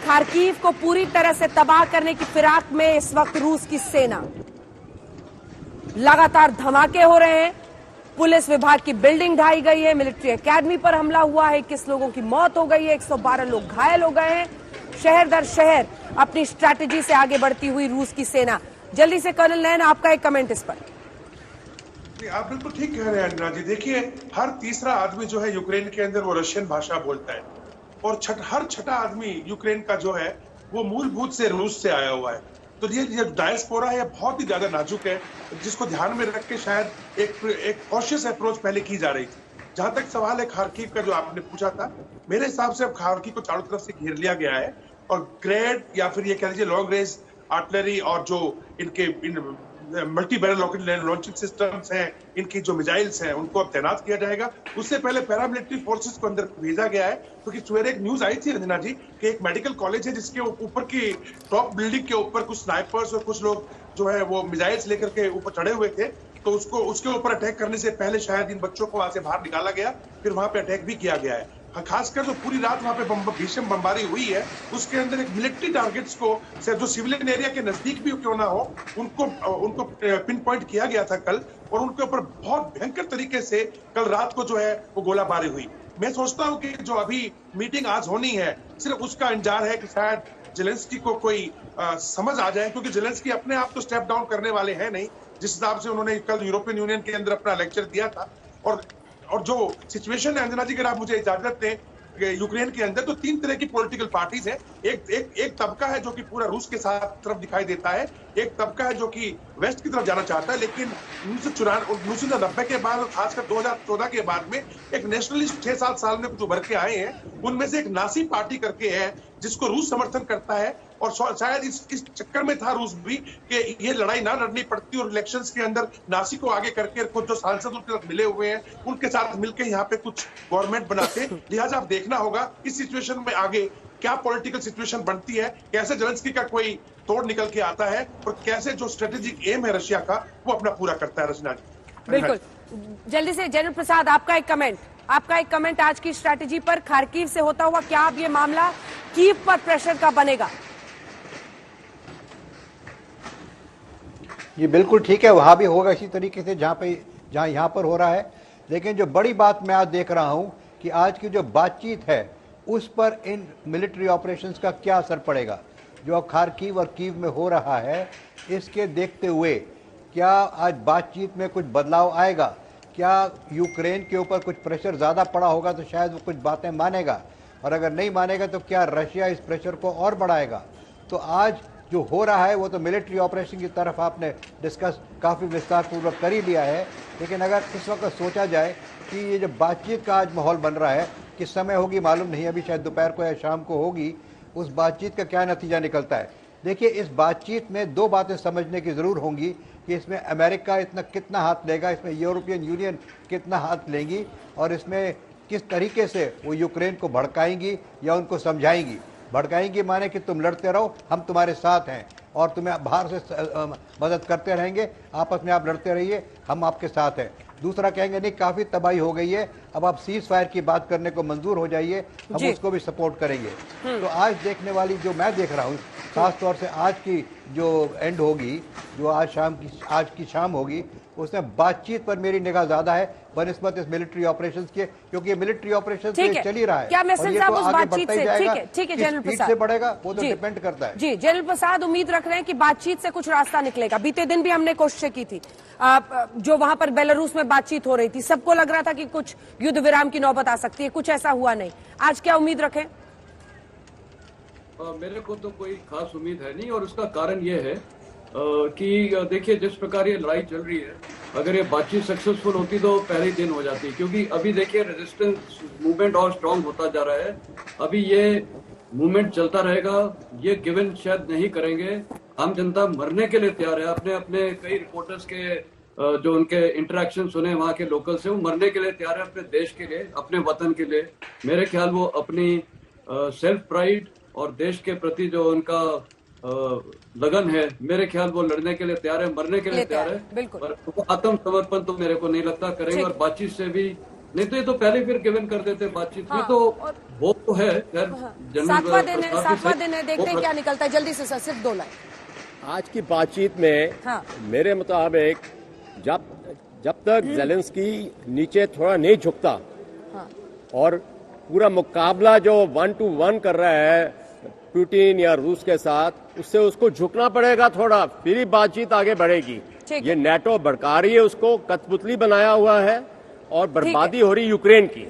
Kharkiv को पूरी तरह से तबाह करने की फिराक में इस वक्त रूस की सेना। लगातार धमाके हो रहे हैं, पुलिस विभाग की बिल्डिंग ढाई गई है, मिलिट्री एकेडमी पर हमला हुआ है, 21 लोगों की मौत हो गई है, 112 लोग घायल हो गए हैं। शहर दर शहर अपनी स्ट्रैटेजी से आगे बढ़ती हुई रूस की सेना। जल्दी से कर्नल नैन, आपका एक कमेंट इस पर। आप बिल्कुल ठीक कह रहे हैं अंजना जी। देखिए, हर तीसरा आदमी जो है यूक्रेन के अंदर वो रशियन भाषा बोलता है, और हर छठा आदमी यूक्रेन का जो है वो मूलभूत से रूस से आया हुआ है। तो ये डायस्पोरा है, बहुत ही ज्यादा नाजुक है, जिसको ध्यान में रख के शायद एक कॉशियस अप्रोच पहले की जा रही थी। जहां तक सवाल है खार्किव का जो आपने पूछा था, मेरे हिसाब से अब खार्किव को चारों तरफ से घेर लिया गया है, और ग्रेड या फिर ये कह लीजिए लॉन्ग रेंज आर्टिलरी और जो इनके multi barrel rocket launching systems हैं, इनकी जो मिसाइल्स हैं, उनको अब तैनात किया जाएगा। उससे पहले पैरामिलिट्री फोर्सेस को अंदर भेजा गया है, क्योंकि सवेरे एक न्यूज आई थी रंजना जी कि एक मेडिकल कॉलेज है जिसके ऊपर की टॉप बिल्डिंग के ऊपर कुछ स्नाइपर्स और कुछ लोग जो है वो मिसाइल्स लेकर के ऊपर चढ़े हुए थे। तो उसके ऊपर अटैक करने से पहले शायद इन बच्चों को वहां से बाहर निकाला गया, फिर वहां पे अटैक भी किया गया है। खासकर जो पूरी रात वहां पे भीषण बमबारी हुई है, उसके अंदर एक मिलिट्री टारगेट्स को जो सिविलियन एरिया के नजदीक भी क्यों ना हो, उनको पिन पॉइंट किया गया था कल, और उनके ऊपर बहुत भयंकर तरीके से कल रात को जो है वो गोलाबारी हुई। मैं सोचता हूँ कि जो अभी मीटिंग आज होनी है, सिर्फ उसका इंतजार है कि शायद जेलेंस्की को कोई समझ आ जाए, क्योंकि जेलेंस्की अपने आप तो स्टेप डाउन करने वाले हैं नहीं, जिस हिसाब से उन्होंने कल यूरोपियन यूनियन के अंदर अपना लेक्चर दिया था। और जो सिचुएशन है अंजना जी, अगर आप मुझे इजाजत दें, यूक्रेन के अंदर तो तीन तरह की पॉलिटिकल पार्टीज हैं। एक तबका है जो कि पूरा रूस के साथ तरफ दिखाई देता है, एक तबका है जो कि वेस्ट की तरफ जाना चाहता है, लेकिन 1990 के बाद और खासकर 2014 के बाद में एक नेशनलिस्ट 6-7 साल में जो भर के आए हैं, उनमें से एक नासी पार्टी करके है जिसको रूस समर्थन करता है। और शायद इस चक्कर में था रूस भी कि ये लड़ाई ना लड़नी पड़ती, और इलेक्शंस के अंदर नासी को आगे करके कुछ जो सांसद उनके साथ मिले हुए हैं उनके साथ मिलकर यहाँ पे कुछ गवर्नमेंट बनाते। लिहाजा आप देखना होगा इस सिचुएशन में आगे क्या पॉलिटिकल सिचुएशन बनती है, कैसे जेलेंस्की का कोई तोड़ निकल के आता है, और कैसे जो स्ट्रेटेजिक एम है रशिया का वो अपना पूरा करता है। रचना जी बिल्कुल, जल्दी से जनरल प्रसाद, आपका एक कमेंट आज की स्ट्रैटेजी पर। खार्किव से होता हुआ क्या अब ये मामला कीव पर प्रेशर का बनेगा? ये बिल्कुल ठीक है, वहां भी होगा इसी तरीके से जहां यहाँ पर हो रहा है। लेकिन जो बड़ी बात मैं आज देख रहा हूं कि आज की जो बातचीत है उस पर इन मिलिट्री ऑपरेशंस का क्या असर पड़ेगा। जो अब खार्किव और कीव में हो रहा है, इसके देखते हुए क्या आज बातचीत में कुछ बदलाव आएगा? क्या यूक्रेन के ऊपर कुछ प्रेशर ज़्यादा पड़ा होगा तो शायद वो कुछ बातें मानेगा, और अगर नहीं मानेगा तो क्या रशिया इस प्रेशर को और बढ़ाएगा? तो आज जो हो रहा है वो तो मिलिट्री ऑपरेशन की तरफ आपने डिस्कस काफ़ी विस्तारपूर्वक कर ही लिया है, लेकिन अगर इस वक्त सोचा जाए कि ये जो बातचीत का आज माहौल बन रहा है, किस समय होगी मालूम नहीं, अभी शायद दोपहर को या शाम को होगी, उस बातचीत का क्या नतीजा निकलता है। देखिए, इस बातचीत में दो बातें समझने की ज़रूर होंगी कि इसमें अमेरिका कितना हाथ लेगा, इसमें यूरोपियन यूनियन कितना हाथ लेंगी, और इसमें किस तरीके से वो यूक्रेन को भड़काएंगी या उनको समझाएंगी। भड़काएंगी माने कि तुम लड़ते रहो, हम तुम्हारे साथ हैं और तुम्हें बाहर से मदद करते रहेंगे, आपस में आप लड़ते रहिए, हम आपके साथ हैं। दूसरा कहेंगे नहीं, काफ़ी तबाही हो गई है, अब आप सीज फायर की बात करने को मंजूर हो जाइए, हम उसको भी सपोर्ट करेंगे। तो आज देखने वाली जो मैं देख रहा हूँ, खास तौर से आज की जो एंड होगी, जो आज की शाम होगी, उसमें बातचीत पर मेरी निगाह ज्यादा है बनिस्बत इस मिलिट्री ऑपरेशंस के, क्योंकि ये मिलिट्री ऑपरेशन चल ही रहा है। क्या मैसेज आप उस बातचीत से, ठीक है जनरल प्रसाद, से बढ़ेगा वो तो डिपेंड करता है। जी जनरल प्रसाद, उम्मीद रख रहे हैं कि बातचीत से कुछ रास्ता निकलेगा। बीते दिन भी हमने कोशिशें की थी, जो वहां पर बेलारूस में बातचीत हो रही थी, सबको लग रहा था कि कुछ युद्ध विराम की नौबत आ सकती है, कुछ ऐसा हुआ नहीं। आज क्या उम्मीद रखें? मेरे को तो कोई खास उम्मीद है नहीं, और उसका कारण ये है कि देखिए जिस प्रकार ये लड़ाई चल रही है, अगर ये बातचीत सक्सेसफुल होती तो पहले ही दिन हो जाती, क्योंकि अभी देखिए रेजिस्टेंस मूवमेंट और स्ट्रांग होता जा रहा है। अभी ये मूवमेंट चलता रहेगा, ये गिवन शायद नहीं करेंगे। आम जनता मरने के लिए तैयार है। अपने अपने कई रिपोर्टर्स के जो उनके इंटरेक्शन सुने वहाँ के लोकल से, वो मरने के लिए तैयार है अपने देश के लिए, अपने वतन के लिए। मेरे ख्याल वो अपनी सेल्फ प्राइड और देश के प्रति जो उनका लगन है, मेरे ख्याल वो लड़ने के लिए तैयार है, मरने के लिए तैयार है। पर वो आत्मसमर्पण तो मेरे को नहीं लगता करेंगे, और बातचीत से भी नहीं तो ये तो पहले फिर गिवन कर देते बातचीत में। तो होप तो है खैर। सातवां दिन है, देखते हैं क्या निकलता है। जल्दी से सर, सिर्फ 2 लाइन। आज की बातचीत में हाँ। मेरे मुताबिक जब तक जेलेंस्की नीचे थोड़ा नहीं झुकता हाँ। और पूरा मुकाबला जो 1 to 1 कर रहा है पुतिन या रूस के साथ, उससे उसको झुकना पड़ेगा थोड़ा, फिर ही बातचीत आगे बढ़ेगी। ये नेटो भड़का रही है, उसको कठपुतली बनाया हुआ है और बर्बादी हो रही यूक्रेन की।